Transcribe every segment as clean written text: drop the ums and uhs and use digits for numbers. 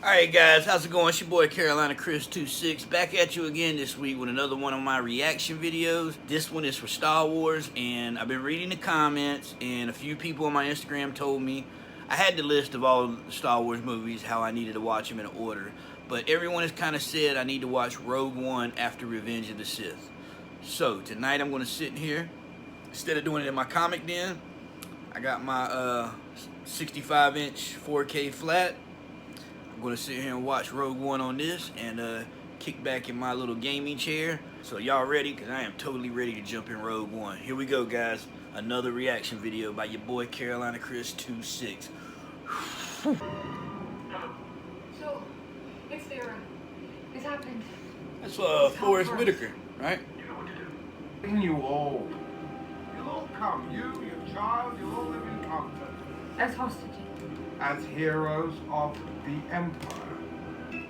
Alright guys, how's it going? It's your boy Carolina Chris 26 back at you again this week with another one of my reaction videos. This one is for Star Wars, and I've been reading the comments, and a few people on my Instagram told me I had the list of all the Star Wars movies, how I needed to watch them in order, but everyone has kind of said I need to watch Rogue One after Revenge of the Sith. So tonight I'm going to sit here, instead of doing it in my comic den, I got my 65-inch 4K flat. I'm going to sit here and watch Rogue One on this and kick back in my little gaming chair. So y'all ready? Because I am totally ready to jump in Rogue One. Here we go, guys. Another reaction video by your boy Carolina Chris 26. So, it's there. It's happened. That's Forrest Whitaker, right? You know what to do. Bring you all. You'll all come. You, your child, you'll all live in comfort. As hostages. As heroes of the Empire.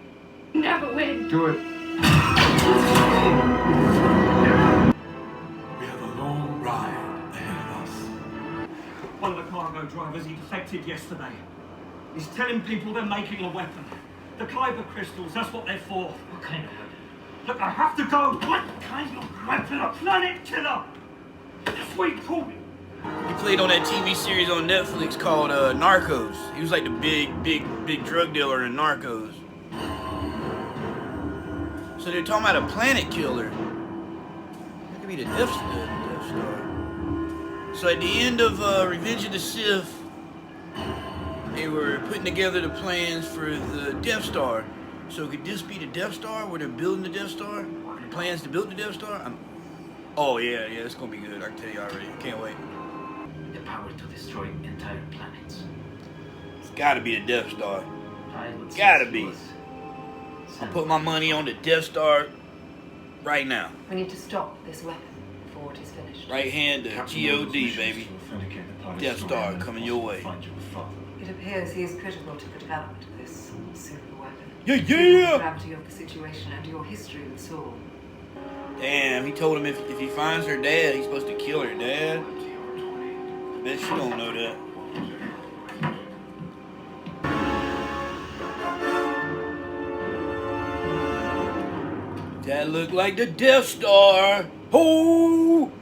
Never win. Do it. We have a long ride ahead of us. One of the cargo drivers, he defected yesterday. He's telling people they're making a weapon. The Kyber crystals, that's what they're for. What kind of weapon? Look, I have to go. What kind of weapon? A planet killer. That's what he called it. He played on that TV series on Netflix called Narcos. He was like the big drug dealer in Narcos. So they're talking about a planet killer. That could be the Death Star. So at the end of Revenge of the Sith, they were putting together the plans for the Death Star. So could this be the Death Star where they're building the Death Star? The plans to build the Death Star? Oh yeah, it's gonna be good. I can tell you already. I can't wait. The power to destroy entire planets. It's gotta be the Death Star. Pilots Gotta be. I'll put my money on the Death Star right now. We need to stop this weapon before it is finished. Right hand to G.O.D., baby. Death Star coming your way. It appears he is critical to the development of this super weapon. Yeah! The gravity of the situation and your history with Saul. Damn, he told him if he finds her dad, he's supposed to kill her dad. Bet you don't know that. That looked like the Death Star. Oh,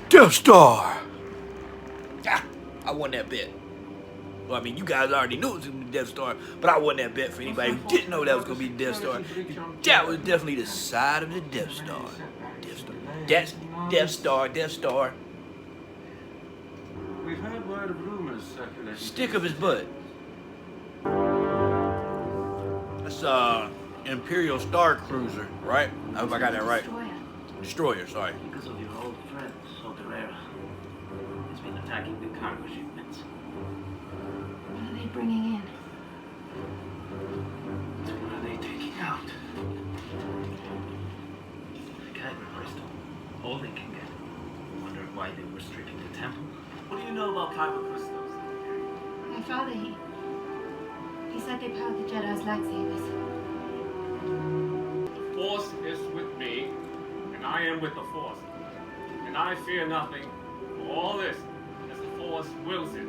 Death Star. Ah, I won that bet. Well, I mean, you guys already knew it was going to be Death Star, but I won that bet for anybody who didn't know that was going to be Death Star. That was definitely the side of the Death Star. Death Star. That's Death Star. Death Star. We've heard word of rumors circulating. Stick of his butt. That's Imperial Star Cruiser, right? I hope I got that right. Destroyer, sorry. Because of your old friend, Soterera. He's been attacking the cargo shipments. What are they bringing in? So what are they taking out? The Kyber crystal. All they can get. Wonder why they were stripping the temple. What do you know about Kyber crystals? My father, he said they powered the Jedi's lightsabers. The Force is with me, and I am with the Force. And I fear nothing for all this, as the Force wills it.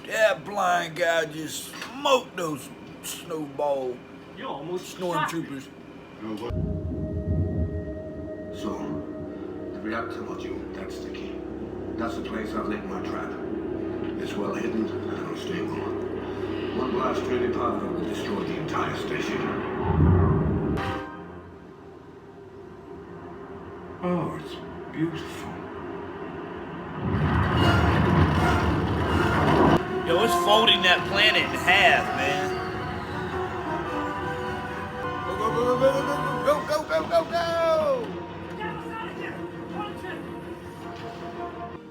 That blind guy just smoked those snowball You're almost stormtroopers. So, the reactor module, that's the key. That's the place I've laid my trap. It's well hidden and unstable. One blast to any power will destroy the entire station. Oh, it's beautiful. Yo, it's folding that planet in half, man. Go!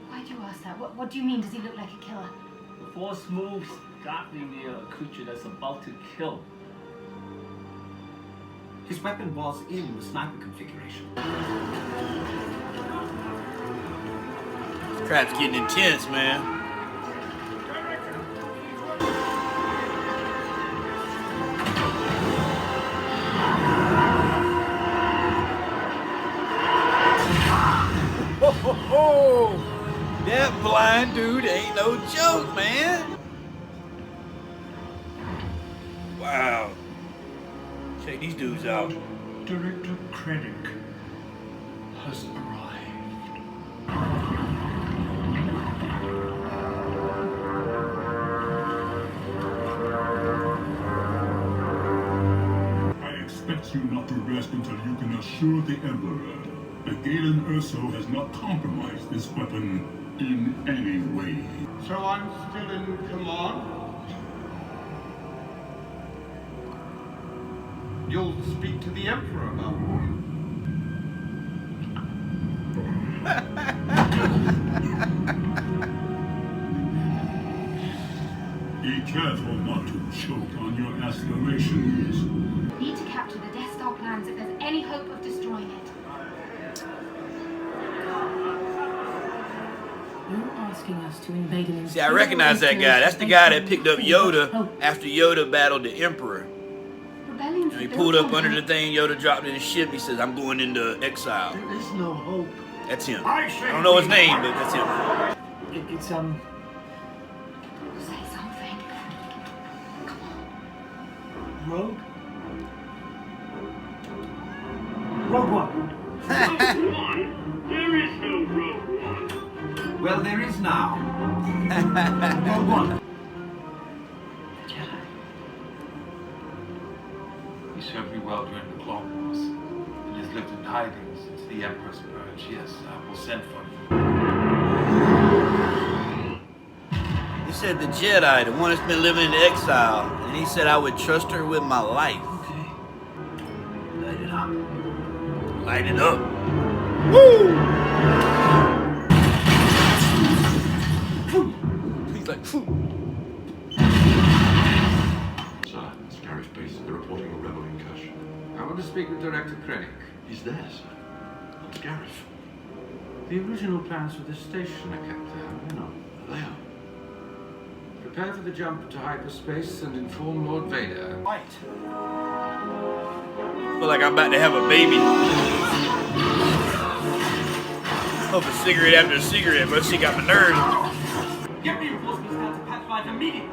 Why do you ask that? What do you mean? Does he look like a killer? The Force moves darkly near a creature that's about to kill. His weapon was in the sniper configuration. This crap's getting intense, man. flying dude ain't no joke, man. Wow. Check these dudes out. Director Krennic has arrived. I expect you not to rest until you can assure the Emperor that Galen Erso has not compromised this weapon in any way. So I'm still in command? You'll speak to the Emperor about it. Be careful not to choke on your aspirations. We need to capture the Death Star plans if there's any hope of destroying it. You're asking us to invade an See, I recognize that guy. That's the guy that picked up Yoda after Yoda battled the Emperor. Rebellion's He built pulled up on under hope. the thing, Yoda dropped in his ship. He says, I'm going into exile. There is no hope. That's him. I don't know his name, but that's him. It's Say something. Come on. Rogue? Rogue One. There is no Rogue One. Well, there is now. Rogue One. He served me well during the Clone Wars, and has lived in hiding since the Emperor's purge. Yes, I will send for you. He said the Jedi, the one that's been living in exile, and he said I would trust her with my life. Okay. Light it up. Light it up. Woo! He's like, phew. Sir, Scarif base, they're reporting a rebel incursion. I want to speak with Director Krennic. He's there, sir. On Scarif. The original plans for this station are kept there, you know. They are. Prepare for the jump to hyperspace and inform Lord Vader. Right. Feel like I'm about to have a baby. Puff a cigarette after a cigarette, but she got my nerves. Get reinforcements down to Patch 5 immediately.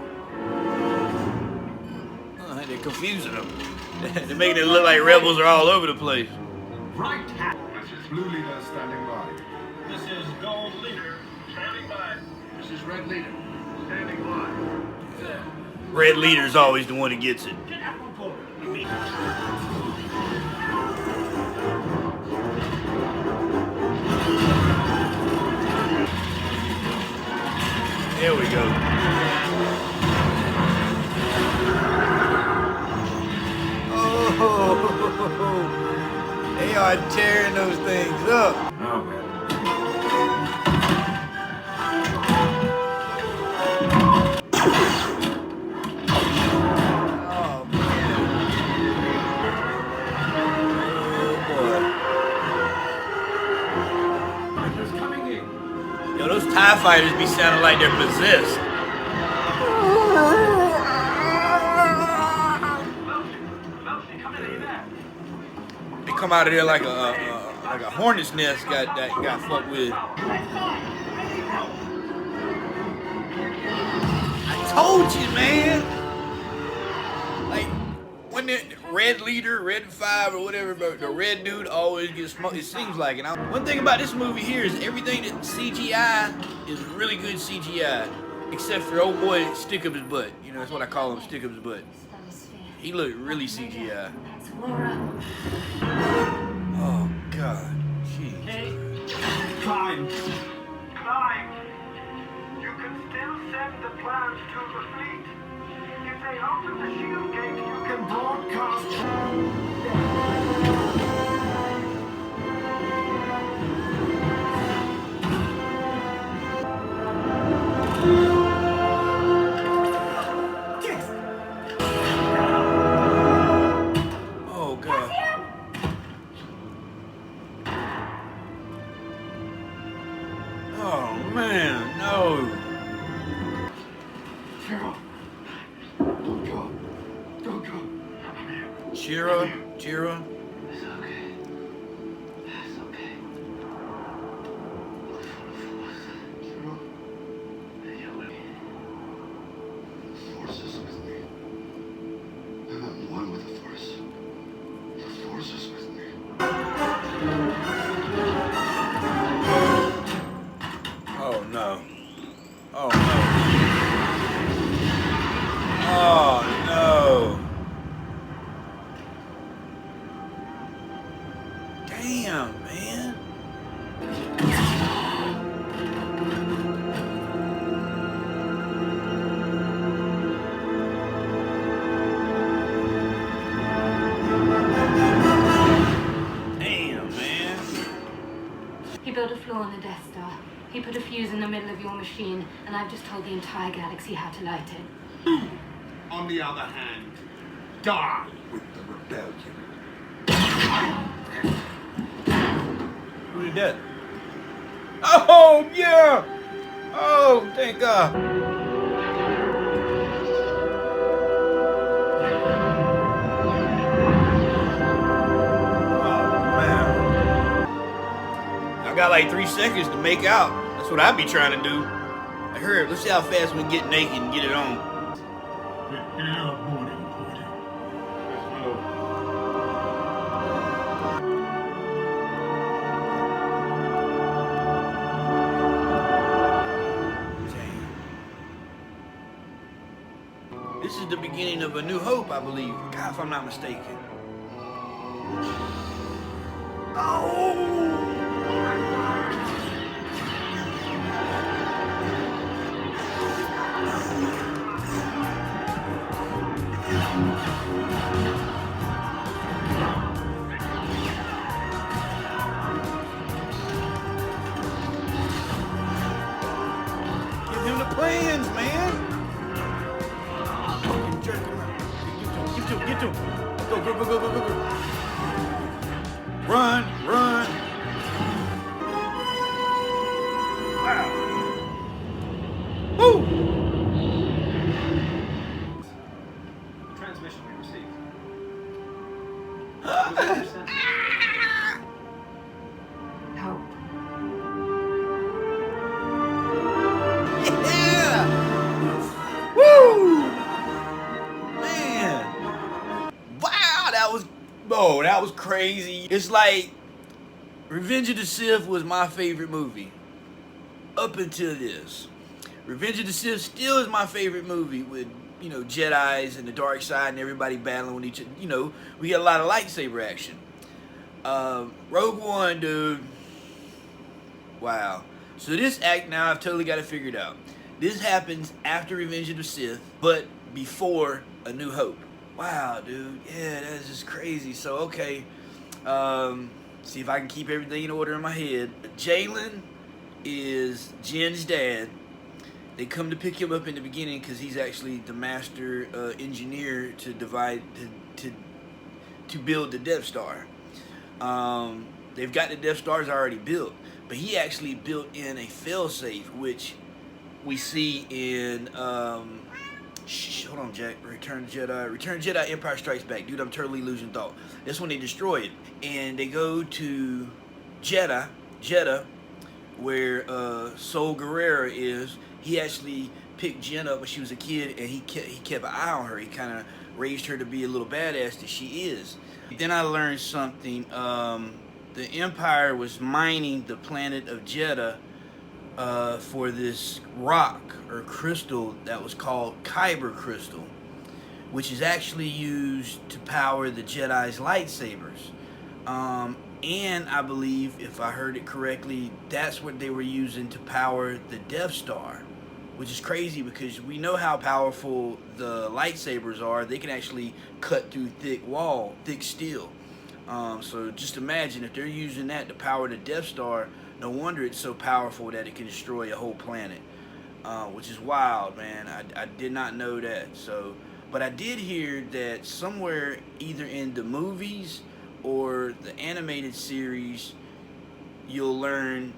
Oh, they're confusing them. They're making it look like rebels are all over the place. Right hat. This is Blue Leader standing by. This is Gold Leader, standing by. This is Red Leader. Standing by. Red leader's always the one that gets it. Get Admiral Gordon. There we go. Oh, they are tearing those things up. Oh, man. Oh, man. Oh, Fighters coming in. boy. Yo, those TIE fighters be sounding like they're possessed. Melcy, come in, are you there? They come out of there like a hornet's nest got fucked with. I told you, man. Like when the red leader, red 5 or whatever, but the red dude always gets smoked. It seems like. And one thing about this movie here is everything that CGI is really good CGI, except for old boy stick up his butt. You know, that's what I call him, stick up his butt. He looked really CGI. That's Laura. Oh God, jeez. Hey, climb. Climb. You can still send the plans to the fleet. If they open the shield gate, you can broadcast. Oh God. Oh man, no. Carol. Don't go. Don't go. Chira. It's okay. It's okay. Carol. flaw in the Death Star. He put a fuse in the middle of your machine, and I've just told the entire galaxy how to light it. On the other hand, die with the rebellion. Who did that? Oh, yeah! Oh, thank God. I got like 3 seconds to make out. That's what I'd be trying to do. I heard. Let's see how fast we can get naked and get it on. Prepare boarding party. This is the beginning of A New Hope, I believe. God, if I'm not mistaken. Oh! Give him the plans, man. Get to him. Go. Run. Wow. Woo! The transmission we received. Hope. Yeah! Woo! Man. Wow, that was crazy. It's like Revenge of the Sith was my favorite movie up until this. Revenge of the Sith still is my favorite movie with, you know, Jedis and the dark side and everybody battling with each other. You know, we get a lot of lightsaber action. Rogue One, dude. Wow. So this act, now I've totally got it figured out. This happens after Revenge of the Sith, but before A New Hope. Wow, dude. Yeah, that's just crazy. So, okay. See if I can keep everything in order in my head. Jalen is Jen's dad. They come to pick him up in the beginning because he's actually the master engineer to build the Death Star. They've got the Death Stars already built, but he actually built in a failsafe, which we see in hold on, Jack. Return Jedi, Empire Strikes Back. Dude, I'm totally losing thought. That's when they destroy it, and they go to Jeddah, where Sol Guerrera is. He actually picked Jen up when she was a kid, and he kept an eye on her. He kind of raised her to be a little badass that she is. Then I learned something. The Empire was mining the planet of Jeddah for this rock or crystal that was called Kyber crystal, which is actually used to power the Jedi's lightsabers. And I believe, if I heard it correctly, that's what they were using to power the Death Star, which is crazy because we know how powerful the lightsabers are. They can actually cut through thick steel. So just imagine if they're using that to power the Death Star, no wonder it's so powerful that it can destroy a whole planet, which is wild, man. I did not know that. So, but I did hear that somewhere, either in the movies or the animated series, you'll learn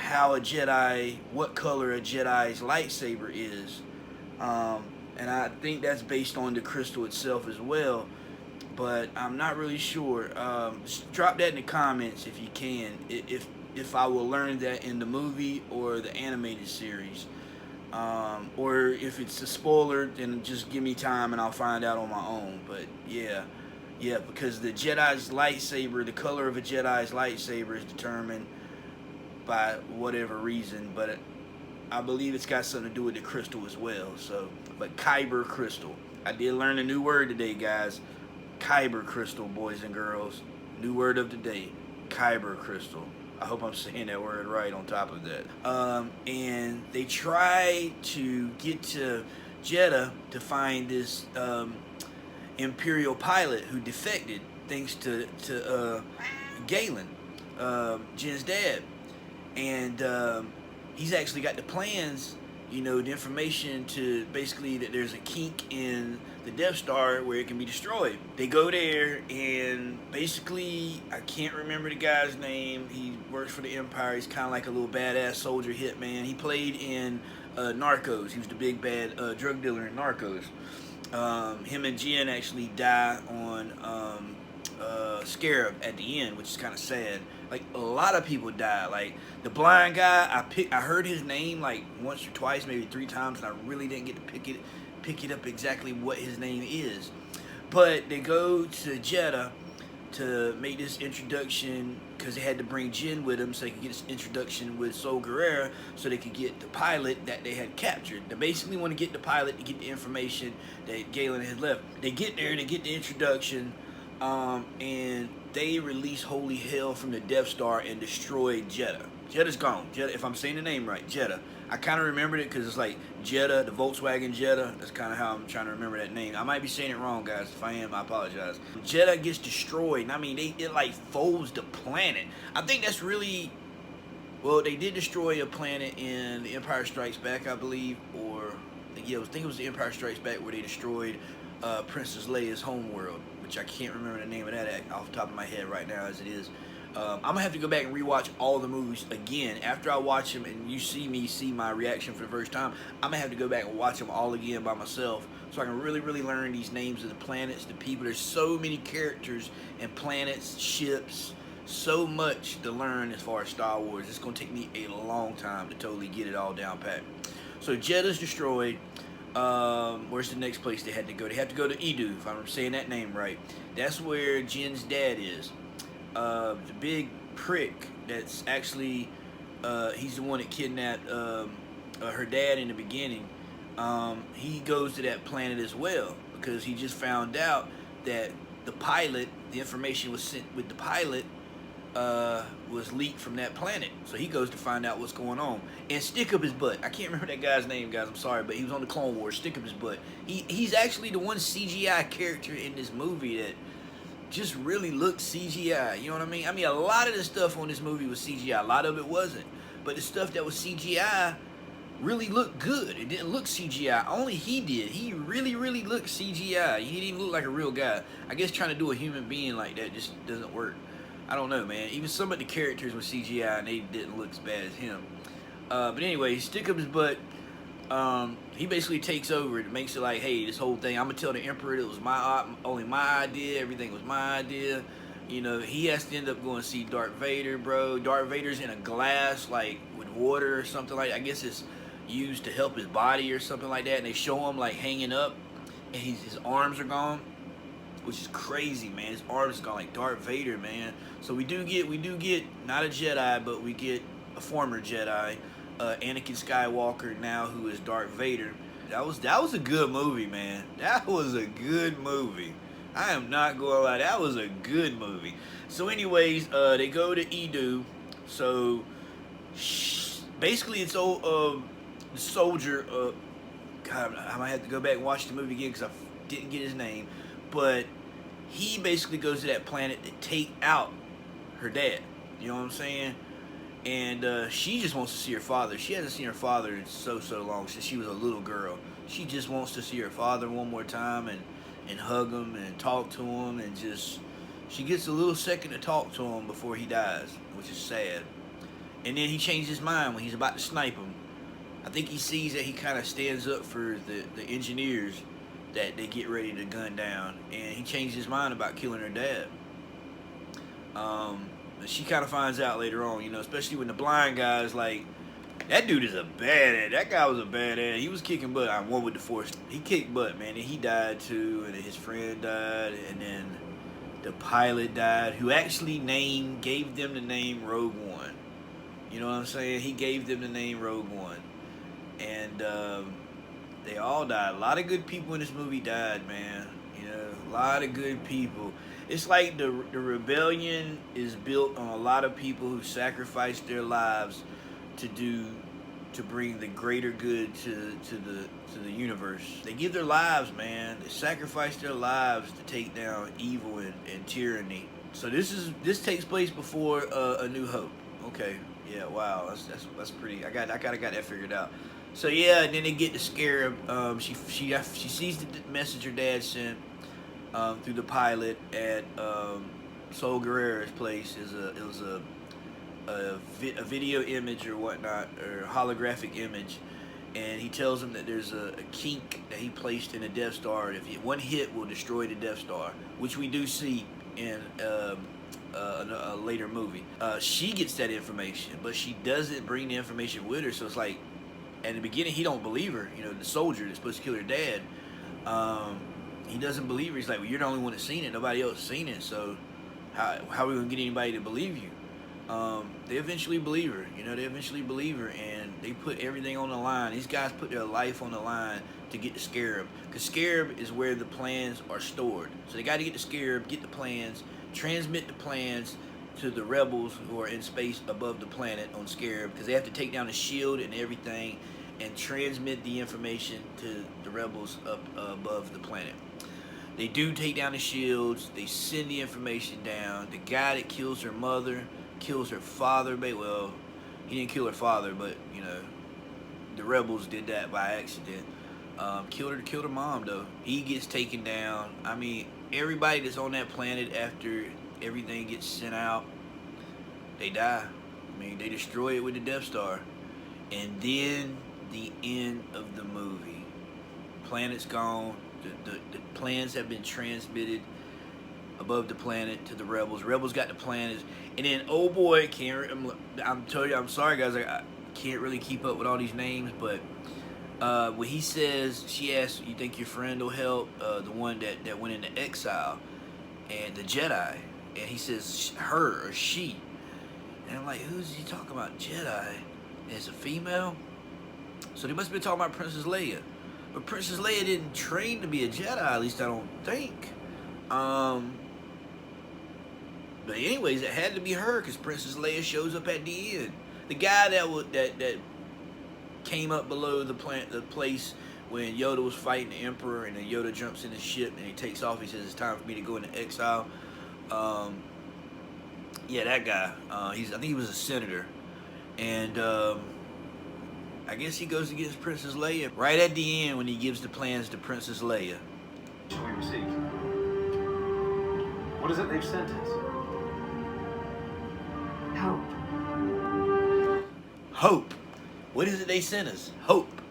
how a Jedi, what color a Jedi's lightsaber is. And I think that's based on the crystal itself as well, but I'm not really sure. Just drop that in the comments if you can, if I will learn that in the movie or the animated series. Or if it's a spoiler, then just give me time and I'll find out on my own. But yeah, because the Jedi's lightsaber, the color of a Jedi's lightsaber is determined by whatever reason, but I believe it's got something to do with the crystal as well. So, but Kyber crystal. I did learn a new word today, guys. Kyber crystal, boys and girls. New word of the day. Kyber crystal. I hope I'm saying that word right on top of that. And they try to get to Jeddah to find this Imperial pilot who defected thanks to Galen, Jen's dad. and he's actually got the plans, you know, the information to basically that there's a kink in the Death Star where it can be destroyed. They go there, and basically, I can't remember the guy's name. He works for the Empire. He's kind of like a little badass soldier hitman. He played in Narcos. He was the big bad drug dealer in Narcos. Him and Jen actually die on Scarif at the end, which is kind of sad. Like, a lot of people die. Like, the blind guy, I heard his name like once or twice, maybe 3 times, and I really didn't get to pick it up exactly what his name is. But they go to Jeddah to make this introduction, because they had to bring Jen with them so they could get this introduction with Sol Guerrera, so they could get the pilot that they had captured. They basically want to get the pilot to get the information that Galen had left. They get there, they get the introduction, and they release holy hell from the Death Star and destroy Jeddah. Jeddah's gone. Jeddah, if I'm saying the name right, Jeddah. I kind of remembered it because it's like Jeddah, the Volkswagen Jeddah. That's kind of how I'm trying to remember that name. I might be saying it wrong, guys. If I am, I apologize. Jeddah gets destroyed, and I mean, it like folds the planet. I think that's really, well, they did destroy a planet in The Empire Strikes Back, I believe, or yeah, I think it was The Empire Strikes Back where they destroyed Princess Leia's homeworld, which I can't remember the name of that off the top of my head right now as it is. I'm going to have to go back and rewatch all the movies again. After I watch them and you see me see my reaction for the first time, I'm going to have to go back and watch them all again by myself so I can really, really learn these names of the planets, the people. There's so many characters and planets, ships, so much to learn as far as Star Wars. It's going to take me a long time to totally get it all down pat. So Jeddah's destroyed. Where's the next place they had to go? They had to go to Edu, if I'm saying that name right. That's where Jen's dad is. The big prick that's actually, he's the one that kidnapped her dad in the beginning. He goes to that planet as well because he just found out that the pilot, the information was sent with the pilot, was leaked from that planet. So he goes to find out what's going on and stick up his butt. I can't remember that guy's name, guys. I'm sorry, but he was on the Clone Wars. Stick up his butt. He's actually the one CGI character in this movie that just really looked CGI. You know what I mean? I mean, a lot of the stuff on this movie was CGI. A lot of it wasn't. But the stuff that was CGI really looked good. It didn't look CGI. Only he did. He really, really looked CGI. He didn't even look like a real guy. I guess trying to do a human being like that just doesn't work. I don't know, man. Even some of the characters were CGI and they didn't look as bad as him. But anyway, stick up his butt. He basically takes over. It makes it like, hey, this whole thing, I'm gonna tell the Emperor it was only my idea. Everything was my idea. You know, he has to end up going to see Darth Vader, bro. Darth Vader's in a glass, like with water or something like that. I guess it's used to help his body or something like that. And they show him like hanging up, and his arms are gone, which is crazy, man. His arms gone like Darth Vader, man. So we do get not a Jedi, but we get a former Jedi. Anakin Skywalker now, who is Darth Vader. That was a good movie, man. That was a good movie. I am not going to lie. That was a good movie. So anyways, they go to Edu. So basically it's the soldier. God, I might have to go back and watch the movie again because I didn't get his name. But he basically goes to that planet to take out her dad. You know what I'm saying? And she just wants to see her father. She hasn't seen her father in so long, since she was a little girl. She just wants to see her father one more time and hug him and talk to him, and just, she gets a little second to talk to him before he dies, which is sad. And then he changes his mind when he's about to snipe him. I think he sees that he kind of stands up for the engineers that they get ready to gun down, and he changes his mind about killing her dad. She kind of finds out later on, you know, especially when the blind guy's like, that dude is a badass. That guy was a badass. He was kicking butt. I won with the Force. He kicked butt, man. And he died too, and then his friend died, and then the pilot died, who actually gave them the name Rogue One. You know what I'm saying? He gave them the name Rogue One. And they all died. A lot of good people in this movie died, man. You know, a lot of good people. It's like the rebellion is built on a lot of people who sacrificed their lives to bring the greater good to the universe. They give their lives, man. They sacrifice their lives to take down evil and tyranny. So this takes place before A New Hope. Okay. Yeah, wow, that's pretty. I kind of got that figured out. So yeah, and then they get to Scarif. She sees the message her dad sent through the pilot at Sol Guerrera's place. It was a video image or whatnot, or holographic image, and he tells him that there's a kink that he placed in the Death Star. One hit will destroy the Death Star, which we do see in a later movie. She gets that information, but she doesn't bring the information with her. So it's like, at the beginning, he don't believe her. You know, the soldier that's supposed to kill her dad. He doesn't believe her. He's like, well, you're the only one that's seen it. Nobody else has seen it. So how are we gonna get anybody to believe you? They eventually believe her. You know, they eventually believe her, and they put everything on the line. These guys put their life on the line to get to Scarif, because Scarif is where the plans are stored. So they got to get to Scarif, get the plans, transmit the plans to the rebels who are in space above the planet on Scarif, because they have to take down the shield and everything and transmit the information to the rebels up above the planet. They do take down the shields. They send the information down. The guy that kills her mother kills her father. Well, he didn't kill her father, but you know, the rebels did that by accident. Killed her mom though. He gets taken down. I mean, everybody that's on that planet after everything gets sent out, they die. I mean, they destroy it with the Death Star. And then the end of the movie. Planet's gone. The plans have been transmitted above the planet to the rebels. Rebels got the plans, and then oh boy, I'm sorry guys, I can't really keep up with all these names, but when he says, she asks, you think your friend will help, the one that went into exile, and the Jedi, and he says her or she, and I'm like, who's he talking about? Jedi? And it's a female, so they must have been talking about Princess Leia. But Princess Leia didn't train to be a Jedi, at least I don't think. But anyways, it had to be her, because Princess Leia shows up at the end. The guy that came up below the place when Yoda was fighting the Emperor, and then Yoda jumps in the ship and he takes off. He says, it's time for me to go into exile. Yeah, that guy. I think he was a senator. And I guess he goes against Princess Leia right at the end when he gives the plans to Princess Leia. We received. What is it they've sent us? Hope. Hope. What is it they sent us? Hope.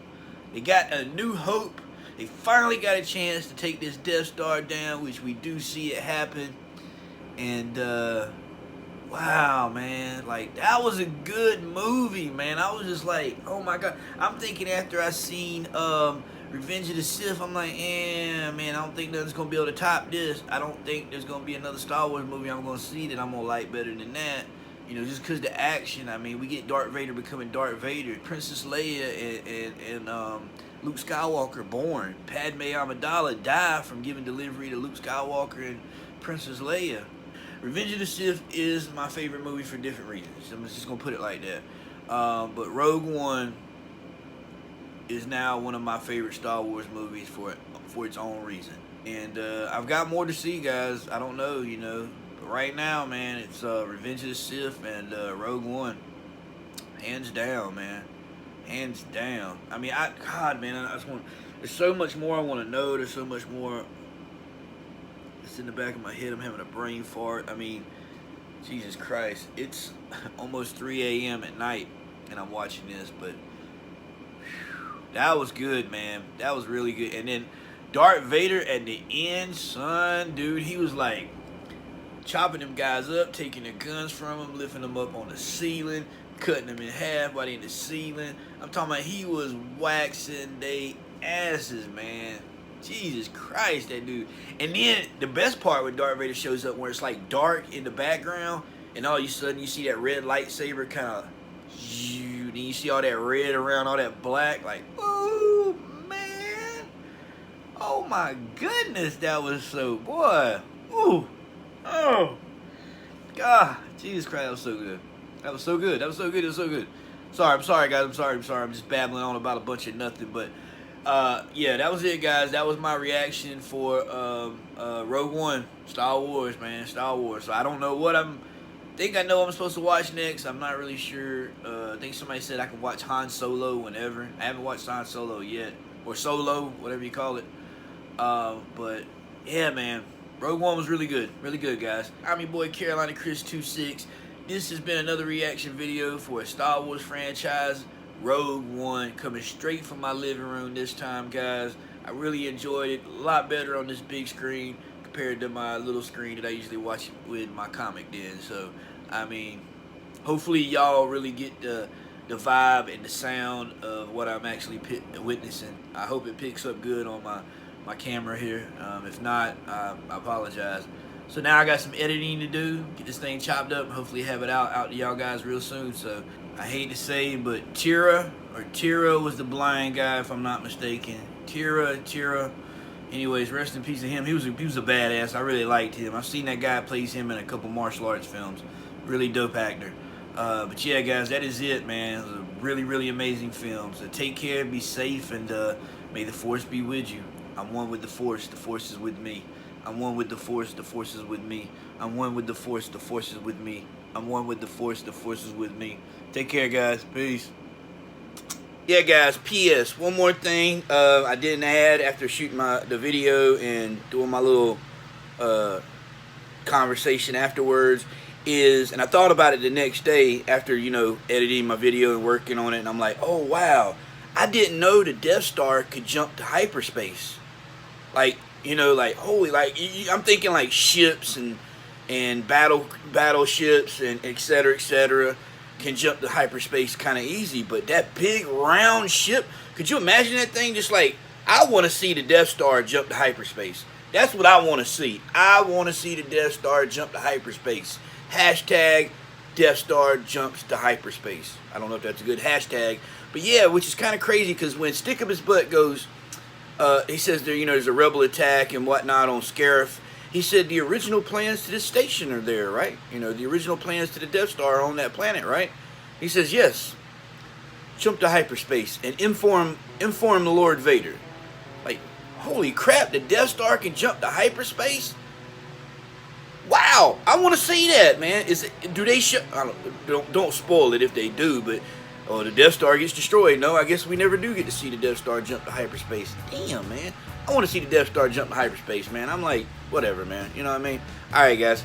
They got a new hope. They finally got a chance to take this Death Star down, which we do see it happen. And wow, man, like, that was a good movie, man. I was just like, oh my god. I'm thinking after I seen Revenge of the Sith, I'm like, man, I don't think nothing's gonna be able to top this. I don't think there's gonna be another Star Wars movie I'm gonna see that I'm gonna like better than that. You know, just because the action. I mean, we get Darth Vader becoming Darth Vader. Princess Leia and Luke Skywalker born. Padme Amidala died from giving delivery to Luke Skywalker and Princess Leia. Revenge of the Sith is my favorite movie for different reasons. I'm just going to put it like that. But Rogue One is now one of my favorite Star Wars movies for its own reason. And I've got more to see, guys. I don't know, you know. But right now, man, it's Revenge of the Sith and Rogue One. Hands down, man. Hands down. I mean, God, man, I just want... There's so much more I want to know. There's so much more... It's in the back of my head. I'm having a brain fart. I mean, Jesus Christ. It's almost 3 a.m. at night, and I'm watching this, but whew, that was good, man. That was really good. And then Darth Vader at the end, son, dude, he was like chopping them guys up, taking their guns from them, lifting them up on the ceiling, cutting them in half while they in the ceiling. I'm talking about he was waxing they asses, man. Jesus Christ, that dude. And then the best part when Darth Vader shows up, where it's like dark in the background, and all of a sudden you see that red lightsaber kind of, and you see all that red around all that black, like, ooh, man. Oh my goodness, that was so, boy. Ooh. Oh. God. Jesus Christ, that was so good. That was so good. That was so good. It was so good. Sorry, I'm sorry, guys. I'm sorry. I'm just babbling on about a bunch of nothing, but yeah, that was it, guys. That was my reaction for Rogue One, Star Wars, man, Star Wars. So I don't know what I'm think I know what I'm supposed to watch next. I'm not really sure. I think somebody said I can watch Han Solo whenever. I haven't watched Han Solo yet. Or Solo, whatever you call it. But, yeah, man. Rogue One was really good. Really good, guys. I'm your boy, Carolina Chris 26. This has been another reaction video for a Star Wars franchise. Rogue One, coming straight from my living room this time, guys. I really enjoyed it. A lot better on this big screen compared to my little screen that I usually watch with my comic den. So, I mean, hopefully y'all really get the vibe and the sound of what I'm actually witnessing. I hope it picks up good on my camera here. If not, I apologize. So now I got some editing to do, get this thing chopped up, and hopefully have it out to y'all guys real soon. So I hate to say, but Tira was the blind guy, if I'm not mistaken. Tira. Anyways, rest in peace to him. He was a badass. I really liked him. I've seen that guy plays him in a couple martial arts films. Really dope actor. But yeah, guys, that is it, man. It was a really, really amazing film. So take care, be safe, and may the Force be with you. I'm one with the Force is with me. I'm one with the Force is with me. I'm one with the Force is with me. I'm one with the Force is with me. Take care, guys. Peace. Yeah, guys, P.S. One more thing I didn't add after shooting the video and doing my little conversation afterwards is, and I thought about it the next day after, you know, editing my video and working on it, and I'm like, oh, wow, I didn't know the Death Star could jump to hyperspace. Like, you know, like, holy, like, I'm thinking like ships and battleships and et cetera, can jump to hyperspace kind of easy. But that big round ship, could you imagine that thing? Just like, I want to see the Death Star jump to hyperspace. That's what I want to see. I want to see the Death Star jump to hyperspace. Hashtag Death Star jumps to hyperspace. I don't know if that's a good hashtag, but yeah, which is kind of crazy because when Stick Up His Butt goes, he says there, you know, there's a rebel attack and whatnot on Scarif. He said the original plans to this station are there, right? You know, the original plans to the Death Star are on that planet, right? He says, yes. Jump to hyperspace and inform the Lord Vader. Like, holy crap, the Death Star can jump to hyperspace? Wow, I want to see that, man. Do they show? Don't spoil it if they do, but the Death Star gets destroyed. No, I guess we never do get to see the Death Star jump to hyperspace. Damn, man. I want to see the Death Star jump to hyperspace, man. I'm like, whatever, man. You know what I mean? All right, guys.